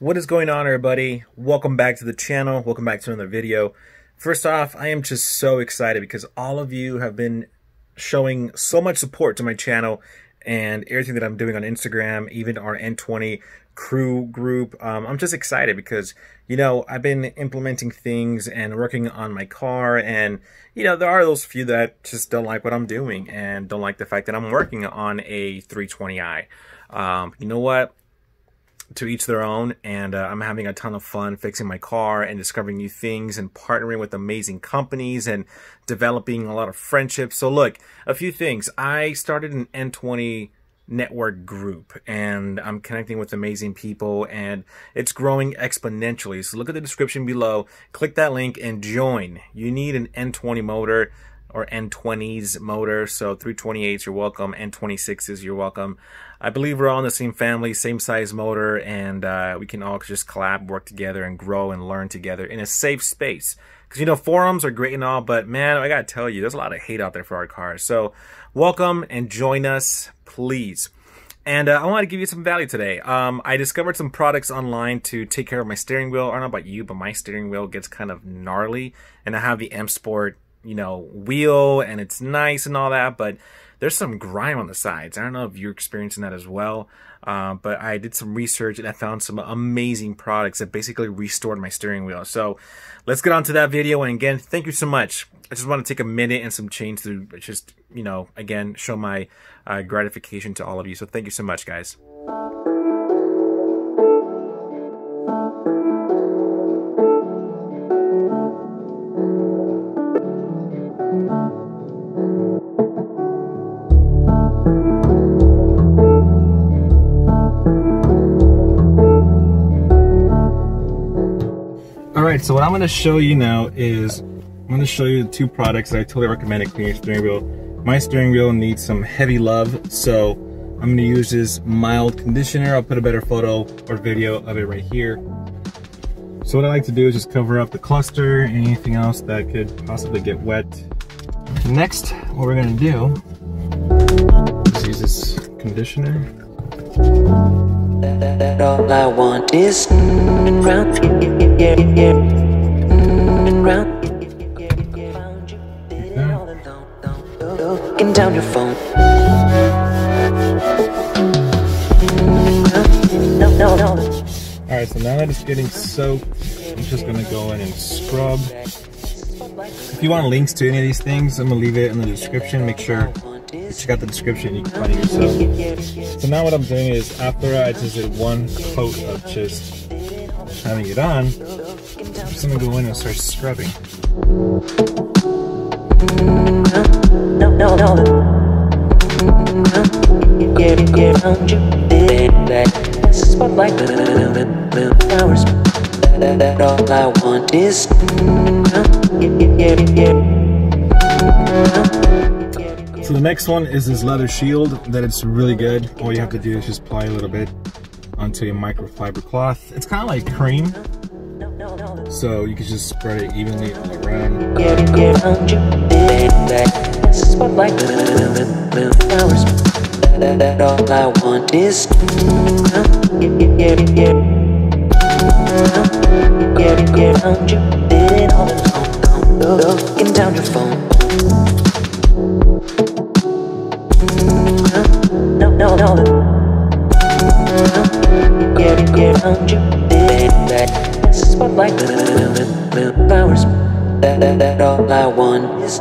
What is going on, everybody? Welcome back to the channel. Welcome back to another video. First off, I am just so excited because all of you have been showing so much support to my channel and everything that I'm doing on Instagram, even our N20 crew group. I'm just excited because, you know, I've been implementing things and working on my car, and, you know, there are those few that just don't like what I'm doing and don't like the fact that I'm working on a 320i. You know what? To each their own, and I'm having a ton of fun fixing my car and discovering new things and partnering with amazing companies and developing a lot of friendships. So look, a few things. I started an N20 network group and I'm connecting with amazing people and it's growing exponentially. So look at the description below, click that link and join. You need an N20 motor or N20s motor, so 328s, you're welcome, N26s, you're welcome. I believe we're all in the same family, same size motor, and we can all just collab, work together, and grow and learn together in a safe space. Because, you know, forums are great and all, but man, I gotta tell you, there's a lot of hate out there for our cars. So welcome and join us, please. And I want to give you some value today. I discovered some products online to take care of my steering wheel. I don't know about you, but my steering wheel gets kind of gnarly, and I have the M Sport, you know, wheel, and it's nice and all that, but there's some grime on the sides. I don't know if you're experiencing that as well, but I did some research and I found some amazing products that basically restored my steering wheel. So let's get on to that video. And again, thank you so much. I just want to take a minute and some change to just, you know, again, show my gratification to all of you. So thank you so much, guys. Alright, so what I'm going to show you now is, I'm going to show you the two products that I totally recommend to clean your steering wheel. My steering wheel needs some heavy love, so I'm going to use this mild conditioner. I'll put a better photo or video of it right here. So what I like to do is just cover up the cluster and anything else that could possibly get wet. Next, what we're going to do is use this conditioner. That all I want is round, round. Looking down your phone. No. Alright, so now that it's getting soaked, I'm just gonna go in and scrub. If you want links to any of these things, I'm gonna leave it in the description. Make sure you check out the description, you can find it yourself. So now what I'm doing is, after I just did one coat of just having it on, I'm just gonna go in and start scrubbing. No. Spotlight hours. That all I want is So the next one is this leather shield that it's really good. All you have to do is just apply a little bit onto your microfiber cloth. It's kind of like cream, so you can just spread it evenly all around. Spotlight hours. That all I want is looking down your phone. No. Spotlight hours. That all I want is